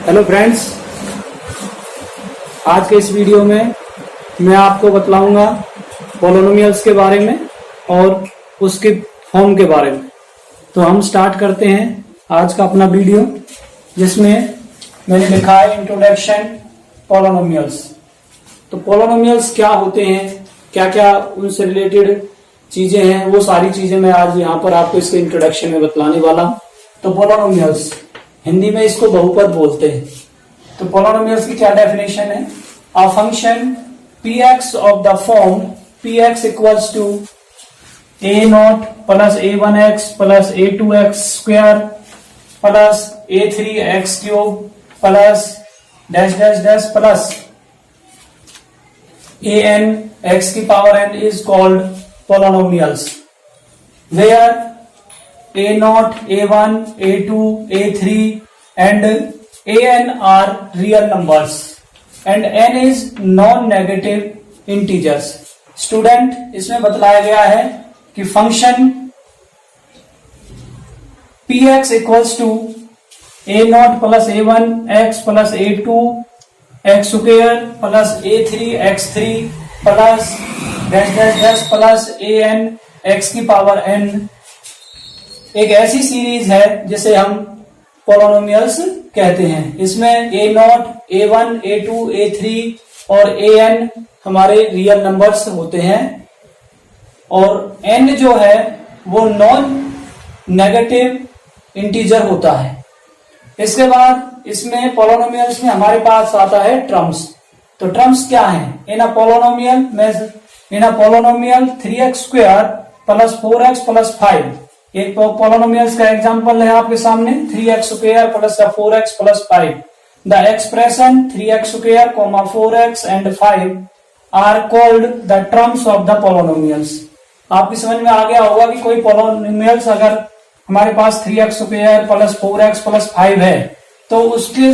Hello friends, आज के इस वीडियो में मैं आपको बतलाऊंगा पॉलिनोमियल्स के बारे में और उसके फॉर्म के बारे में। तो हम स्टार्ट करते हैं आज का अपना वीडियो, जिसमें मैंने लिखा है इंट्रोडक्शन पॉलिनोमियल्स। तो पॉलिनोमियल्स क्या होते हैं, क्या क्या उनसे रिलेटेड चीजें हैं, वो सारी चीजें मैं आज यहाँ पर आपको इसके इंट्रोडक्शन में बतलाने वाला हूँ। तो पॉलिनोमियल्स, हिंदी में इसको बहुपद बोलते हैं। तो पॉलिनोमियल्स की क्या डेफिनेशन है? A function px of the form px equals to a0 plus a1x plus a2x square plus a3x cube plus dash dash dash plus an x की power n is called polynomials, where a0, a1, a2, a3 and an are real numbers and n is non-negative integers। Student, इसमें बतलाया गया है कि function px equals to a0 plus a1 x plus a2 x square plus a3 x3 plus dash dash dash plus an x की power n एक ऐसी series है जिसे हम पॉलिनोमियल्स कहते हैं। इसमें a0, a1, a2, a3 और an हमारे रियल नंबर्स होते हैं और n जो है वो नॉन नेगेटिव इंटीजर होता है। इसके बाद इसमें पॉलिनोमियल्स में हमारे पास आता है टर्म्स। तो टर्म्स क्या है? In a polynomial 3x square plus 4x plus 5। एक पॉलिनोमियल्स का एग्जांपल है आपके सामने 3x square plus 4x plus 5। The expression 3x square, 4x and 5 are called the terms of the polynomials. आपकी समझ में आ गया होगा कि कोई पॉलिनोमियल्स अगर हमारे पास 3x square plus 4x plus 5 है तो उसके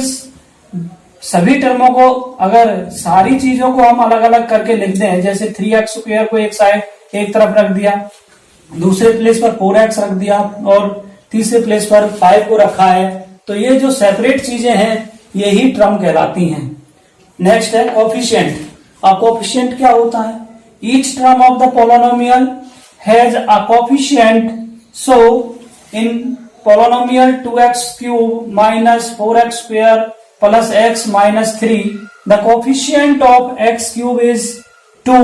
सभी टर्मों को, अगर सारी चीजों को हम अलग अलग करके लिख दें, जैसे 3x स्क्वायर को एक साइड एक तरफ रख दिया, दूसरे प्लेस पर 4x रख दिया और तीसरे प्लेस पर 5 को रखा है, तो ये जो सेपरेट चीजें हैं यही टर्म कहलाती हैं। नेक्स्ट है कोफिशिएंट। अब कोफिशिएंट क्या होता है? Each term of the polynomial has a coefficient, so in polynomial 2x cube minus 4x square plus x minus 3 the coefficient of x cube is 2,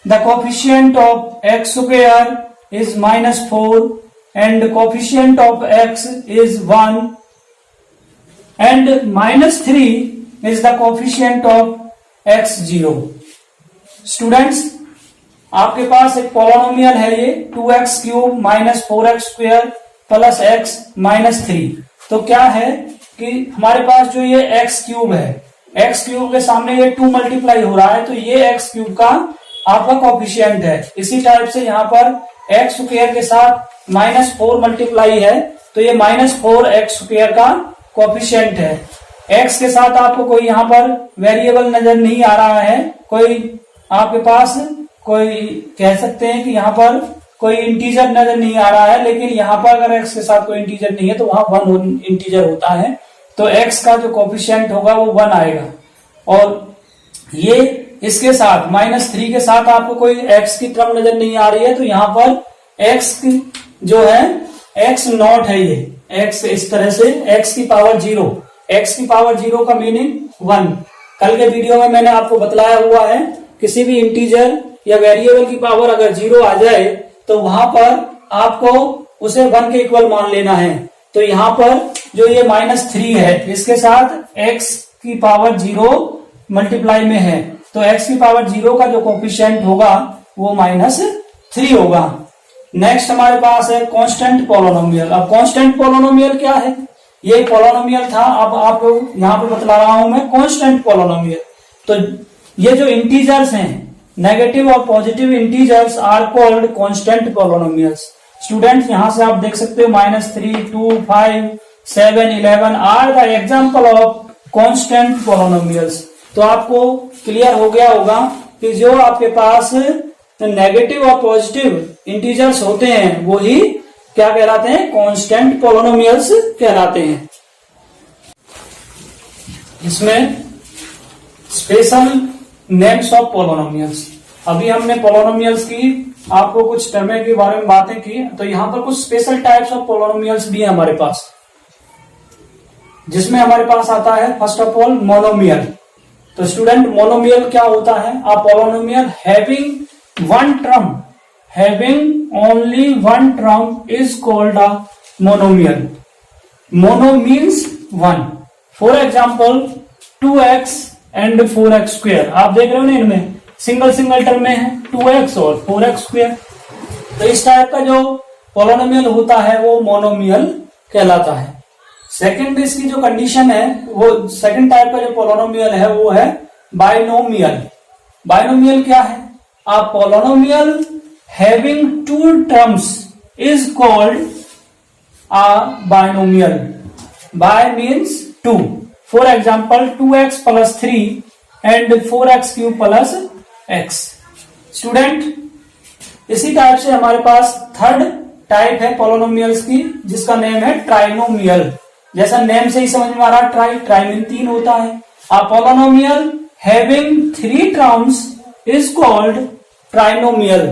the coefficient of x square is minus 4 and coefficient of x is 1 and minus 3 is the coefficient of x0। Students, आपके पास एक polynomial है ये 2x cube minus 4x square plus x minus 3। तो क्या है कि हमारे पास जो ये x क्यूब है, x क्यूब के सामने ये 2 मल्टीप्लाई हो रहा है, तो ये x क्यूब का आपका कोफिशिएंट है। इसी टाइप से यहाँ पर एक्स स्क्वायर के साथ माइनस 4 मल्टीप्लाई है, तो ये माइनस 4 एक्स स्क्वायर का कोफिशिएंट है। एक्स के साथ आपको कोई यहाँ पर वेरिएबल नजर नहीं आ रहा है, कोई आपके पास कोई कह सकते हैं कि यहाँ पर कोई इंटीजर नजर नहीं आ रहा है, लेकिन यहाँ पर अगर एक्स के साथ कोई इंटीजर नहीं है तो वहां 1 इंटीजर होता है, तो एक्स का जो कोफिशिएंट होगा वो 1 आएगा। और ये इसके साथ माइनस 3 के साथ आपको कोई x की टर्म नजर नहीं आ रही है, तो यहाँ पर x जो है x नॉट है, ये x इस तरह से x की पावर 0, x की पावर 0 का मीनिंग 1। कल के वीडियो में मैंने आपको बतलाया हुआ है, किसी भी इंटीजर या वेरिएबल की पावर अगर 0 आ जाए तो वहां पर आपको उसे 1 के इक्वल मान लेना है। तो यहाँ पर जो ये माइनस 3 है, इसके साथ x की पावर 0 मल्टीप्लाई में है, तो x की पावर 0 का जो कोफिशिएंट होगा वो -3 होगा। नेक्स्ट हमारे पास है कांस्टेंट पॉलिनोमियल। अब कांस्टेंट पॉलिनोमियल क्या है? ये पॉलिनोमियल था, अब आपको यहाँ पे बतला रहा हूं मैं कांस्टेंट पॉलिनोमियल। तो ये जो इंटीजर्स हैं, नेगेटिव और positive integers are called constant polynomials. Students, यहां से आप देख सकते हो -3, 2, 5, 7, 11 are the example of constant polynomials. तो आपको क्लियर हो गया होगा कि जो आपके पास नेगेटिव और पॉजिटिव इंटीजर्स होते हैं वो ही क्या कहलाते हैं? कांस्टेंट पॉलिनोमियल्स कहलाते हैं। इसमें स्पेशल नेम्स ऑफ पोलोनोमियल्स। अभी हमने पोलोनोमियल्स की आपको कुछ टर्में के बारे में बातें की, तो यहां पर कुछ स्पेशल टाइप्स ऑफ पोलोनोमियल्स भी है हमारे पास, जिसमें हमारे पास आता है फर्स्ट ऑफ ऑल मोनोमियल। तो स्टूडेंट मोनोमियल क्या होता है? A polynomial having one term, having only one term is called a monomial. Mono means one. For example 2x and 4x square, आप देख रहे हो ना, इनमें सिंगल सिंगल टर्म में है 2x और 4x स्क्वेयर। तो इस टाइप का जो पोलोनोमियल होता है वो मोनोमियल कहलाता है। सेकंड इसकी जो कंडीशन है, वो सेकंड टाइप का जो पोलोनोमियल है वो है बाइनोमियल। बाइनोमियल क्या है? A polynomial having two terms is called a binomial. Bi means two. For example 2x plus 3 and 4x cube plus x। Student इसी टाइप से हमारे पास थर्ड टाइप है पोलोनोमियल्स की, जिसका नेम है ट्राइनोमियल। जैसा नेम से ही समझ में आ रहा, ट्राई मीन तीन होता है। A polynomial having three terms is called trinomial.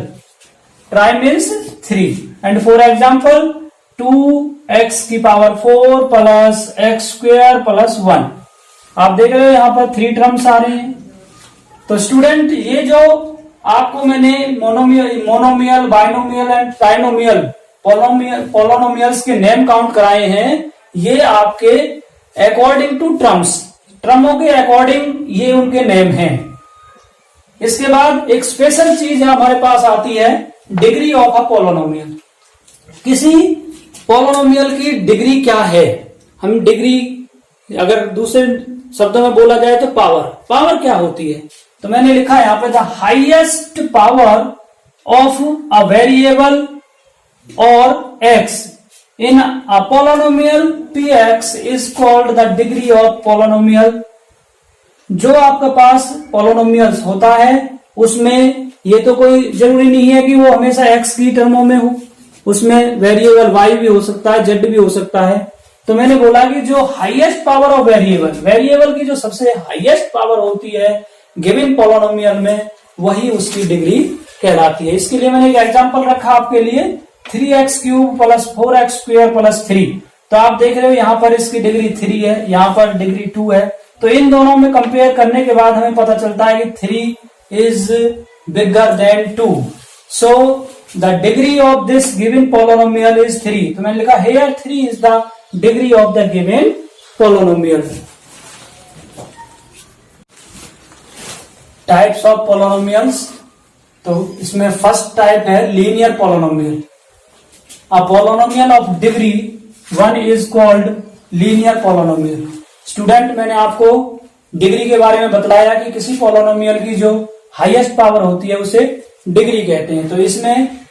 Tri means three. And for example 2x की power 4 plus x square plus 1। आप देख रहे हो यहां पर थ्री टर्म्स आ रहे हैं। तो स्टूडेंट ये जो आपको मैंने monomial, binomial and trinomial polynomials के नेम काउंट कराए हैं, ये आपके अकॉर्डिंग टू टर्म्स, टर्मों के अकॉर्डिंग ये उनके नेम हैं। इसके बाद एक स्पेशल चीज हमारे पास आती है, डिग्री ऑफ अ पोलोनोमियल। किसी पोलोनोमियल की डिग्री क्या है? हम डिग्री, अगर दूसरे शब्दों में बोला जाए तो पावर क्या होती है? तो मैंने लिखा यहां पे the highest power of a variable और x in a polynomial px is called the degree of polynomial. जो आपके पास पोलोनोमियल्स होता है उसमें ये तो कोई जरूरी नहीं है कि वो हमेशा x की टर्मों में हो, उसमें वेरिएबल y भी हो सकता है, z भी हो सकता है। तो मैंने बोला कि जो हाईएस्ट पावर ऑफ वेरिएबल की जो सबसे हाईएस्ट पावर होती है गिवन पोलोनोमियल में, वही उसकी डिग्री कहलाती है। इसके लिए मैंने एक एग्जांपल रखा आपके लिए, 3x cube plus 4x square plus 3। तो आप देख रहे हो यहां पर इसकी डिग्री 3 है, यहां पर डिग्री 2 है। तो इन दोनों में कंपेयर करने के बाद हमें पता चलता है कि 3 is bigger than 2। So the degree of this given polynomial is 3। तो मैंने लिखा here 3 is the degree of the given polynomial. Types of polynomials, तो इसमें फर्स्ट टाइप है linear polynomial. A polynomial of degree 1 is called linear polynomial. Student मैंने आपको degree के बारे में बतलाया कि किसी पोलोनोमियल की जो हाईएस्ट पावर होती है उसे डिग्री कहते हैं। तो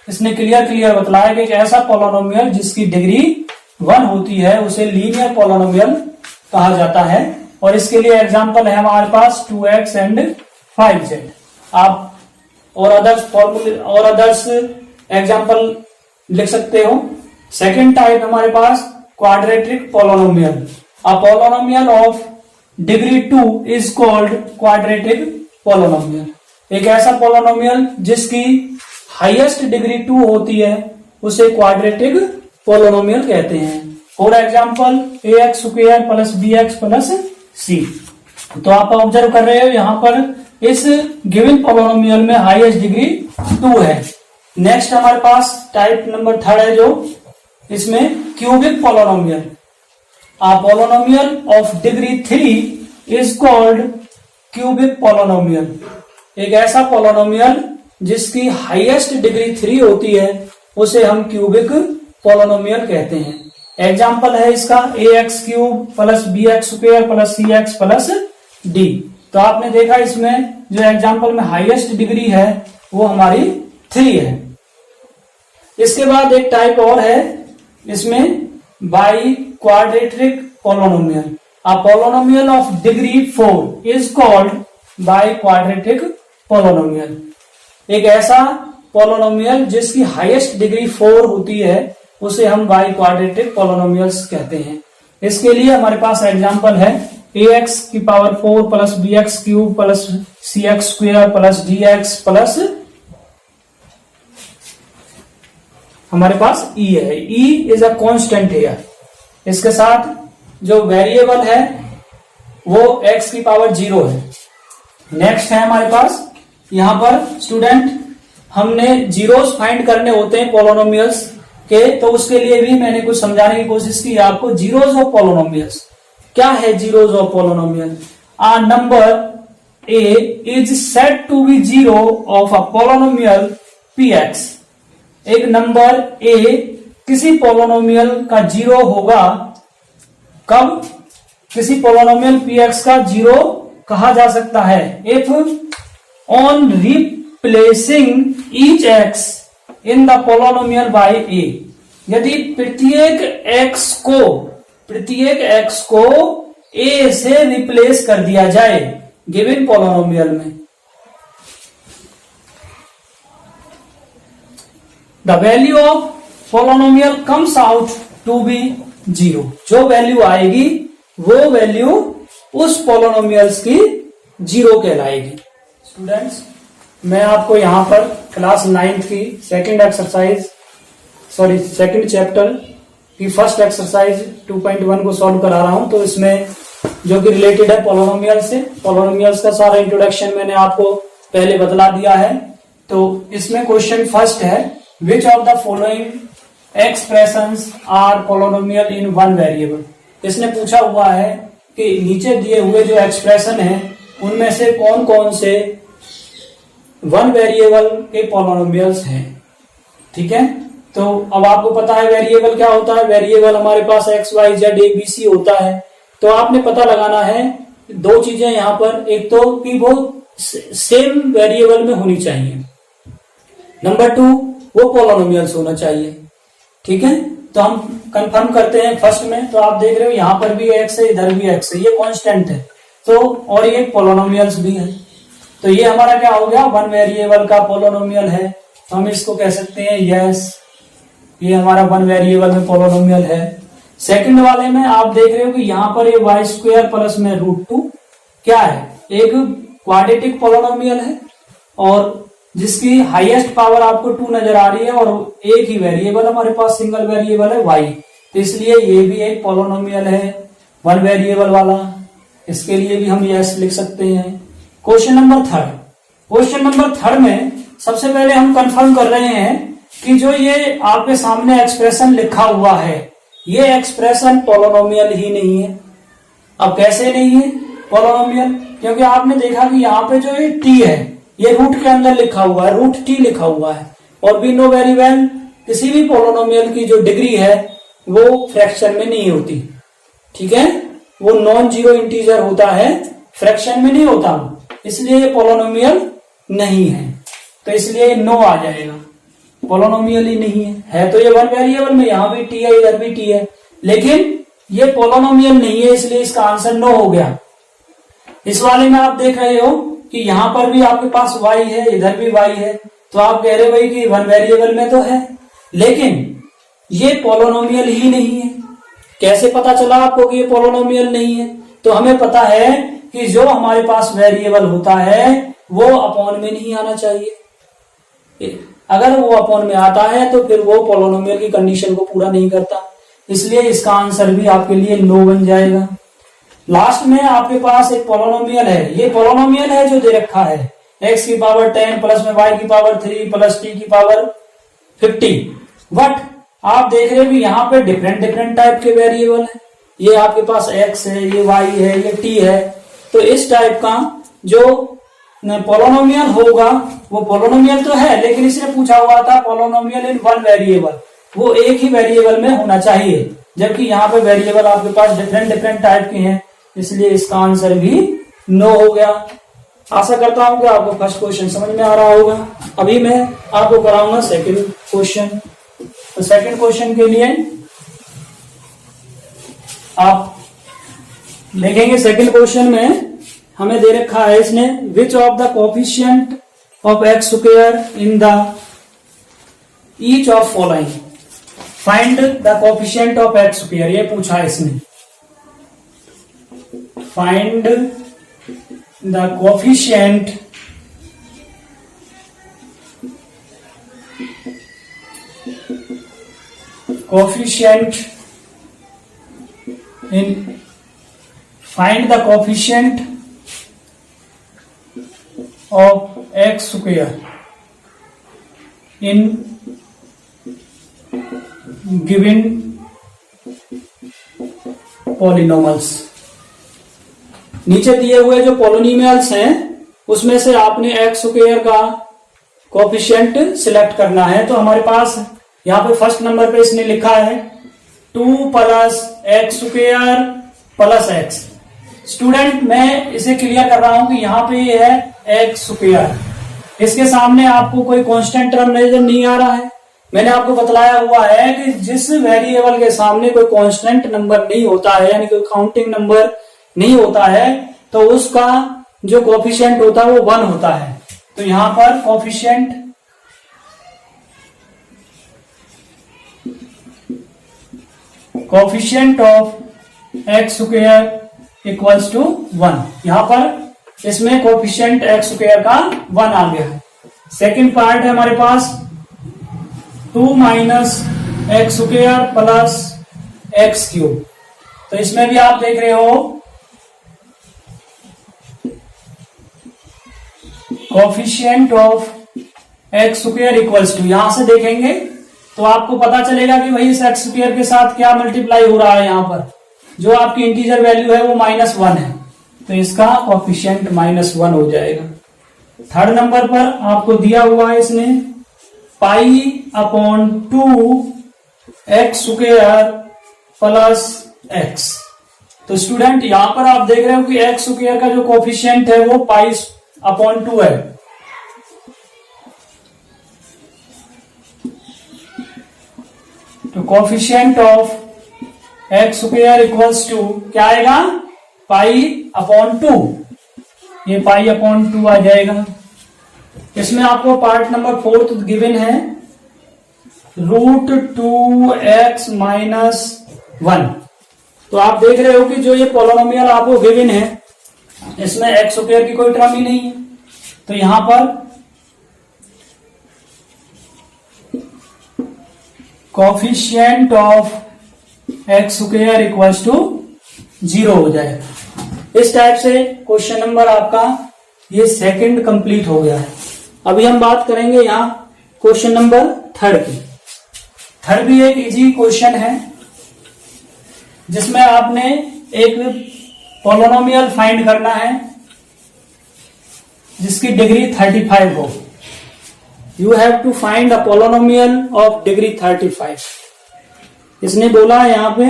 इसने क्लियर बतलाया कि एक ऐसा पोलोनोमियल जिसकी डिग्री 1 होती है उसे लीनियर पोलोनोमियल कहा जाता है। और इसके लिए एग्जांपल है हमारे पास 2x एंड 5z। आप और अदर्स एग्जांपल लिख सकते हो। सेकंड टाइप हमारे पास quadratic polynomial. A polynomial of degree 2 is called quadratic polynomial. एक ऐसा पोलोनोमियल जिसकी हाईएस्ट डिग्री 2 होती है उसे क्वाड्रेटिक पोलोनोमियल कहते हैं। For example ax square plus bx plus c। तो आप ऑब्जर्व कर रहे हो यहां पर इस गिवन पोलोनोमियल में हाईएस्ट डिग्री 2 है। नेक्स्ट हमारे पास टाइप नंबर 3 है, जो इसमें cubic polynomial. A polynomial of degree 3 is called cubic polynomial. एक ऐसा पोलोनोमियल जिसकी हाईएस्ट डिग्री 3 होती है उसे हम क्यूबिक पोलोनोमियल कहते हैं। एग्जाम्पल है इसका ax cube plus bx square plus cx plus d। तो आपने देखा इसमें जो एग्जाम्पल में हाईएस्ट डिग्री है वो हमारी 3 है। इसके बाद एक टाइप और है, इसमें by quadratic polynomial. A polynomial of degree 4 is called by quadratic polynomial. एक ऐसा पोलोनोमियल जिसकी हाईएस्ट डिग्री 4 होती है उसे हम बाई क्वाड्रेटिक पोलोनोमियल्स कहते हैं। इसके लिए हमारे पास एग्जांपल है ax की power 4 plus bx cube plus cx square plus dx plus हमारे पास e है। e is a constant here. इसके साथ जो वेरिएबल है वो x की पावर 0 है। नेक्स्ट है हमारे पास यहां पर स्टूडेंट, हमने जीरोस फाइंड करने होते हैं पोलोनोमियल्स के, तो उसके लिए भी मैंने कुछ समझाने की कोशिश की आपको। जीरोस ऑफ पोलोनोमियल्स क्या है? Zeros of polynomial, a number a is said to be zero of a polynomial px। एक नंबर ए किसी पोलोनोमियल का जीरो होगा कब? किसी पोलोनोमियल px का जीरो कहा जा सकता है if on replacing each x in the polynomial by a। यदि प्रत्येक x को a से रिप्लेस कर दिया जाए गिवन पोलोनोमियल में, the value of polynomial comes out to be 0। जो वैल्यू आएगी वो वैल्यू उस पोलोनोमियल्स की 0 कहलाएगी। स्टूडेंट्स, मैं आपको यहां पर क्लास 9th की सेकंड चैप्टर की फर्स्ट एक्सरसाइज 2.1 को सॉल्व करा रहा हूं। तो इसमें जो कि रिलेटेड है पोलोनोमियल से, पोलोनोमियल्स का सारा इंट्रोडक्शन मैंने आपको पहले बतला दिया है। तो इसमें क्वेश्चन फर्स्ट है, which of the following expressions are polynomial in one variable. इसने पूछा हुआ है कि नीचे दिए हुए जो एक्सप्रेशन है उनमें से कौन कौन से वन वेरिएबल के पोलोनोमियल्स हैं। ठीक है, तो अब आपको पता है वेरिएबल क्या होता है। वेरिएबल हमारे पास x y z a b c होता है। तो आपने पता लगाना है दो चीजें यहां पर, एक तो कि वो सेम वेरिएबल में होनी चाहिए, नंबर 2 वो पोलोनोमियल्स होना चाहिए। ठीक है, तो हम कंफर्म करते हैं फर्स्ट में। तो आप देख रहे हो यहां पर भी एक्स है, इधर भी एक्स है, ये कांस्टेंट है, तो और ये पोलोनोमियल्स भी है। तो ये हमारा क्या हो गया? वन वेरिएबल का पोलोनोमियल है। तो हम इसको कह सकते हैं यस, ये हमारा वन वेरिएबल में पोलोनोमियल है। सेकंड वाले में आप देख रहे हो कि यहाँ पर ये वाई स्क्वायर प्लस में √2 क्या है? एक क्वाड्रेटिक पोलोनोमियल है और जिसकी हाईएस्ट पावर आपको 2 नजर आ रही है और एक ही वेरिएबल हमारे पास सिंगल वेरिएबल है y। तो इसलिए ये भी एक पोलोनोमियल है वन वेरिएबल वाला। इसके लिए भी हम यस लिख सकते हैं। क्वेश्चन नंबर थर्ड में सबसे पहले हम कंफर्म कर रहे हैं कि जो ये आपके सामने एक्सप्रेशन लिखा हुआ है ये एक्सप्रेशन पोलोनोमियल ही नहीं है। अब कैसे नहीं है पोलोनोमियल? क्योंकि आपने देखा कि यहाँ पे जो ये t है ये रूट के अंदर लिखा हुआ है, √t लिखा हुआ है। और वी नो वेरी वेल किसी भी पोलोनोमियल की जो डिग्री है वो फ्रैक्शन में नहीं होती। ठीक है, वो नॉन जीरो इंटीजर होता है, फ्रैक्शन में नहीं होता, इसलिए ये पोलोनोमियल नहीं है। तो इसलिए नो आ जाएगा, पोलोनोमियल ही नहीं है। तो ये वन वेरिएबल में यहाँ भी t है, इधर भी t है, लेकिन ये पोलोनोमियल नहीं है, इसलिए इसका आंसर नो हो गया। इस वाले में आप देख रहे हो कि यहां पर भी आपके पास y है, इधर भी y है, तो आप कह रहे भाई कि वन वेरिएबल में तो है, लेकिन ये पोलोनोमियल ही नहीं है। कैसे पता चला आपको कि ये पोलोनोमियल नहीं है? तो हमें पता है कि जो हमारे पास वेरिएबल होता है वो अपॉन में नहीं आना चाहिए। अगर वो अपॉन में आता है तो फिर वो पोलोनोमियल की कंडीशन को पूरा नहीं करता, इसलिए इसका आंसर भी आपके लिए नो बन जाएगा। लास्ट में आपके पास एक पोलोनोमियल है, ये पोलोनोमियल है जो दे रखा है x की पावर 10 प्लस में y की पावर 3 प्लस t की पावर 50। बट आप देख रहे हो कि यहाँ पे डिफरेंट टाइप के वेरिएबल है। ये आपके पास x है, ये y है, ये t है। तो इस टाइप का जो पोलोनोमियल होगा वो पोलोनोमियल तो है, लेकिन इसने पूछा हुआ था पोलोनोमियल इन वन वेरिएबल, वो एक ही वेरिएबल में होना चाहिए, जबकि यहाँ पे वेरिएबल आपके पास डिफरेंट टाइप के हैं, इसलिए इसका आंसर भी नो हो गया। आशा करता हूं कि आपको फर्स्ट क्वेश्चन समझ में आ रहा होगा। अभी मैं आपको कराऊंगा सेकंड क्वेश्चन। तो सेकंड क्वेश्चन के लिए आप देखेंगे, सेकंड क्वेश्चन में हमें दे रखा है इसने, विच of the coefficient of x square in the each of following, find the coefficient of x square, ये पूछा है इसने। Find the coefficient of x square in given polynomials। नीचे दिए हुए जो पॉलिनोमियल्स हैं उसमें से आपने एक्स स्क्वायर का कोफिशिएंट सिलेक्ट करना है। तो हमारे पास यहाँ पे फर्स्ट नंबर पे इसने लिखा है 2 plus x square plus x. Student मैं इसे क्लियर कर रहा हूं कि यहाँ पे ये है एक्स स्क्वायर, इसके सामने आपको कोई कांस्टेंट टर्म नजर नहीं आ रहा है। मैंने आपको बतलाया हुआ है कि जिस वेरिएबल के सामने कोई कांस्टेंट नंबर नहीं होता है, यानी कोई काउंटिंग नंबर नहीं होता है, तो उसका जो कोफिशिएंट होता है वो 1 होता है। तो यहां पर coefficient of x square equals to 1। यहां पर इसमें कोफिशिएंट एक्स स्क्वायर का 1 आ गया है। सेकंड पार्ट है हमारे पास 2 minus x square plus x cube. तो इसमें भी आप देख रहे हो coefficient of x square equals to, यहां से देखेंगे तो आपको पता चलेगा कि भाई इस एक्स स्क्वायर के साथ क्या मल्टीप्लाई हो रहा है। यहां पर जो आपकी इंटीजर वैल्यू है वो -1 है, तो इसका कोफिशिएंट -1 हो जाएगा। थर्ड नंबर पर आपको दिया हुआ है इसने π/2 एक्स स्क्वायर प्लस एक्स। तो स्टूडेंट यहां पर आप देख रहे हो कि एक्स स्क्वायर का जो कोफिशिएंट है वो π/2 है। तो coefficient of x square equals to क्या आएगा π/2, ये π/2 आ जाएगा। इसमें आपको पार्ट नंबर 4 गिवन है √2x - 1। तो आप देख रहे हो कि जो ये पॉलिनोमियल आपको गिवन है इसमें एक्स स्क्वायर की कोई टर्म ही नहीं है। तो यहां पर coefficient of x square equals to 0 हो जाएगा। इस टाइप से क्वेश्चन नंबर आपका ये सेकंड कंप्लीट हो गया है। अभी हम बात करेंगे यहां क्वेश्चन नंबर 3 की। थर्ड भी एक इजी क्वेश्चन है जिसमें आपने एक पॉलिनोमियल फाइंड करना है जिसकी डिग्री 35 हो। You have to find a polynomial of degree 35। इसने बोला है यहां पे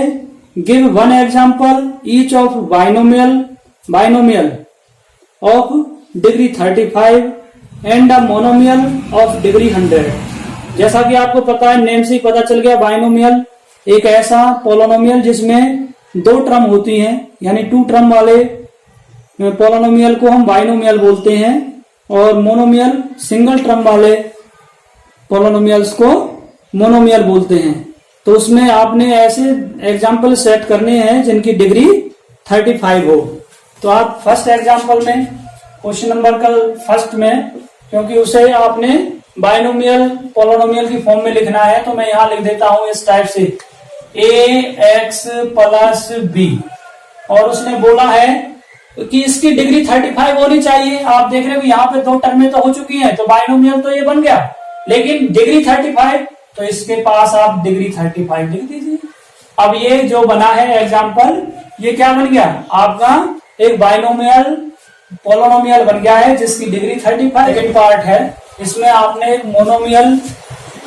give 1 example each of binomial of degree 35 and a monomial of degree 100। जैसा कि आपको पता है, नेम से ही पता चल गया, बाइनोमियल एक ऐसा पॉलिनोमियल जिसमें 2 टर्म होती हैं, यानी 2 टर्म वाले पॉलिनोमियल को हम बाइनोमियल बोलते हैं, और मोनोमियल सिंगल टर्म वाले पॉलिनोमियल्स को मोनोमियल बोलते हैं। तो उसमें आपने ऐसे एग्जाम्पल सेट करने हैं जिनकी डिग्री 35 हो। तो आप फर्स्ट एग्जाम्पल में क्वेश्चन नंबर का फर्स्ट में, क्योंकि उसे आपने बाइनोमियल पॉलिनोमियल की फॉर्म में लिखना है, तो मैं यहां लिख देता हूं इस टाइप से ax + b, और उसने बोला है कि इसकी डिग्री 35 होनी चाहिए। आप देख रहे हो यहाँ पे 2 टर्में तो हो चुकी हैं, तो बाइनोमियल तो ये बन गया, लेकिन डिग्री 35, तो इसके पास आप डिग्री 35 लिख दीजिए। अब ये जो बना है एग्जाम्पल, ये क्या बन गया आपका एक बाइनोमियल पॉलिनोमियल बन गया है जिसकी डिग्री 35। सेकंड पार्ट है, इसमें आपने एक मोनोमियल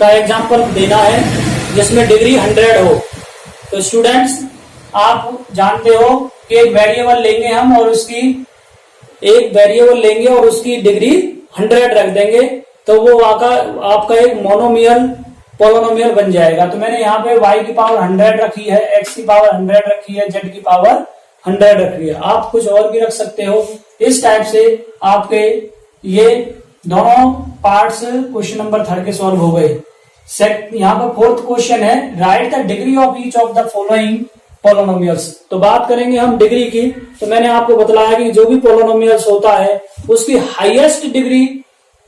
का एग्जाम्पल देना है जिसमें डिग्री 100 हो। तो स्टूडेंट्स आप जानते हो कि एक वेरिएबल लेंगे हम और उसकी डिग्री 100 रख देंगे, तो वो आपका एक मोनोमियल पॉलिनोमियल बन जाएगा। तो मैंने यहाँ पे y की पावर 100 रखी है, x की पावर 100 रखी है, z की पावर 100 रखी है। आप कुछ और भी रख सकते हो। इस टाइप से आपके ये दोनों पार्ट्स क्वेश्चन नंबर 3 के सॉल्व हो गए। यहाँ पर 4th क्वेश्चन है, right the degree of each of the following polynomials. तो बात करेंगे हम डिग्री की। तो मैंने आपको बतलाया कि जो भी पोलोनोमियल्स होता है उसकी हाईएस्ट डिग्री,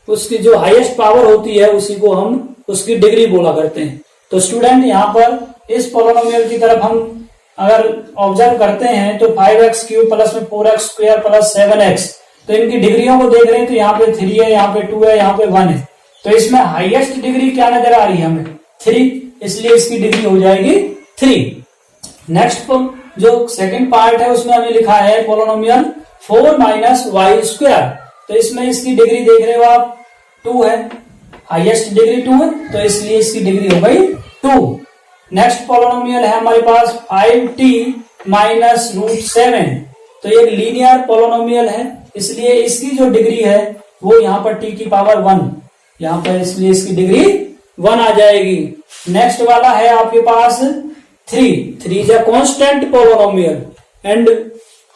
उसकी जो हाईएस्ट पावर होती है उसी को हम उसकी डिग्री बोला करते हैं। तो स्टूडेंट यहाँ पर इस पोलोनोमियल की तरफ हम अगर ऑब्जर्व करते हैं तो 5x क्यूब प्लस में 4x स्क्वायर प्लस 7x, तो इनकी डिग्रियों को देख रहे हैं तो यहाँ पे 3 है, यहाँ पे 2 है, यहाँ पे 1 है। तो इसमें हाईएस्ट डिग्री क्या नजर आ रही है हमें? 3, इसलिए इसकी डिग्री हो जाएगी 3। नेक्स्ट जो सेकंड पार्ट है उसमें हमें लिखा है पोलोनोमियल 4 माइनस वाई स्क्वायर। तो इसमें इसकी डिग्री देख रहे हो आप 2 है, हाईएस्ट डिग्री 2 है, तो इसलिए इसकी डिग्री हो गई 2। नेक्स्ट पोलोनोमियल है हमारे पास 5t माइनस √7। तो ये लीनियर पोलोनोमियल है, इसलिए इसकी जो डिग्री है वो यहाँ पर t की पावर 1, यहाँ पर इसलिए इसकी डिग्री 1 आ जाएगी। नेक्स्ट वाला है आपके पास 3 is a constant polynomial and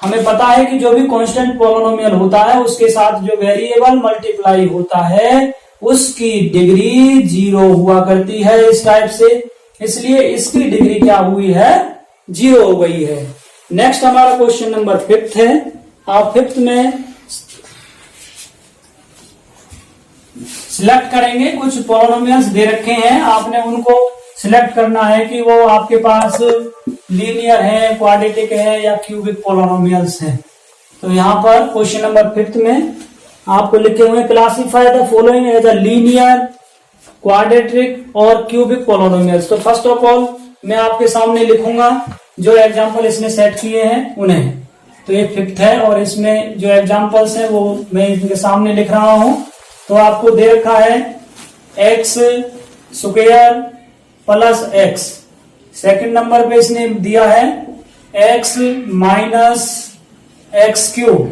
हमें पता है कि जो भी कांस्टेंट पोलोनोमियल होता है उसके साथ जो वेरिएबल मल्टीप्लाई होता है उसकी डिग्री 0 हुआ करती है इस टाइप से, इसलिए इसकी डिग्री क्या हुई है? 0 हो गई है। नेक्स्ट हमारा क्वेश्चन नंबर 5 है। आप 5 में सिलेक्ट करेंगे, कुछ पोलोनोमियल्स दे रखे हैं, आपने उनको सिलेक्ट करना है कि वो आपके पास लीनियर है, क्वाड्रेटिक है या क्यूबिक पोलोनोमियल्स है। तो यहाँ पर क्वेश्चन नंबर 5 में आपको लिखे हुए classify the following as a linear, quadratic और क्यूबिक पोलोनोमियल्स। तो फर्स्ट ऑफ ऑल मैं आपके सामने लिखूंगा जो एग्जांपल इसने सेट किए हैं उन्हें। तो ये 5th है और इसमें जो एग्जांपल्स हैं वो मैं इनके सामने लिख रहा हूं। तो आपको दे रखा है x square plus x, second number पे इसने दिया है x minus x cube,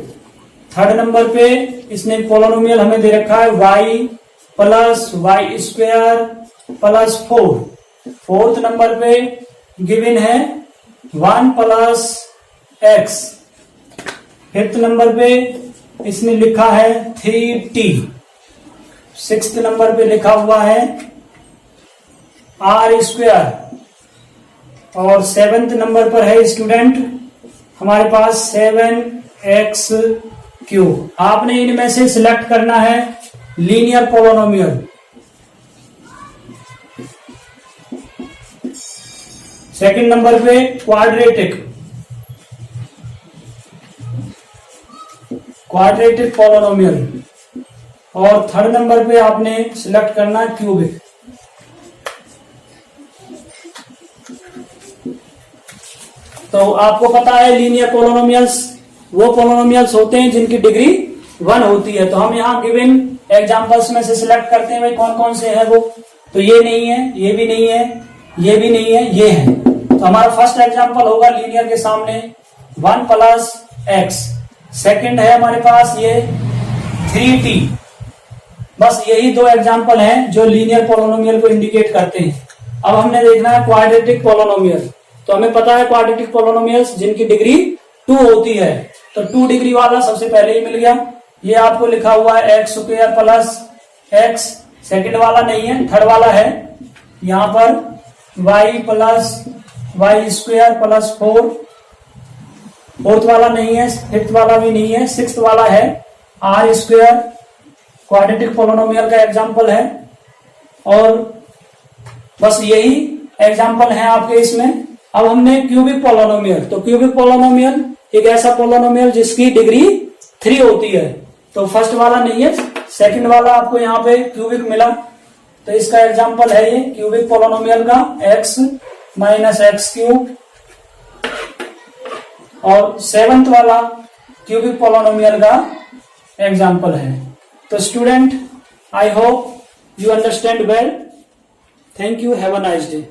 third number पे इसने पोलोनोमियल हमें दे रखा है y plus y square plus 4, fourth number पे गिवन है 1 प्लस x, फिफ्थ नंबर पे इसने लिखा है 3t, सिक्स्थ नंबर पे लिखा हुआ है r स्क्वायर और सेवेंथ नंबर पर है स्टूडेंट हमारे पास 7x क्यूब। आपने इनमें से सिलेक्ट करना है लीनियर पोलोनोमियल। सेकंड नंबर पे क्वाड्रेटिक पोलोनोमियल और थर्ड नंबर पे आपने सिलेक्ट करना क्यूबिक। तो आपको पता है लीनियर पोलोनोमियल्स वो पोलोनोमियल्स होते हैं जिनकी डिग्री 1 होती है। तो हम यहाँ गिवन एग्जांपल्स में से सिलेक्ट करते हैं भाई कौन कौन से है वो। तो ये नहीं है, ये भी नहीं है, ये भी नहीं है, ये है। तो हमारा फर्स्ट एग्जांपल होगा लीनियर के सामने 1 प्लस एक्स, सेकेंड है हमारे पास ये 3t। बस यही दो एग्जांपल हैं जो लीनियर पोलोनोमियल को इंडिकेट करते हैं। अब हमने देखना है क्वाड्रेटिक पोलोनोमियल। तो हमें पता है क्वाड्रेटिक पोलोनोमियल्स जिनकी डिग्री 2 होती है। तो 2 डिग्री वाला सबसे पहले ही मिल गया। ये आपको लिखा हुआ है x square plus x, second वाला नहीं है, थर्ड वाला है यहाँ पर y plus y square plus 4, fourth वाला नहीं है, फिफ्थ वाला भी नहीं है, सिक्स्थ वाला है r स्क्वायर, क्वाड्रेटिक पोलोनोमियल का एग्जांपल है। और बस यही एग्जांपल है आपके इसमें। अब हमने क्यूबिक पोलोनोमियल, तो क्यूबिक पोलोनोमियल एक ऐसा पोलोनोमियल जिसकी डिग्री 3 होती है। तो फर्स्ट वाला नहीं है, सेकंड वाला आपको यहाँ पे क्यूबिक मिला। तो इसका एग्जांपल है ये क्यूबिक पोलोनोमियल का x माइनस एक्स क्यूब। और सेवंथ वाला क्यूबिक पोलोनोमियल का एग्जांपल है। तो student, I hope you understand well. Thank you, have a nice day.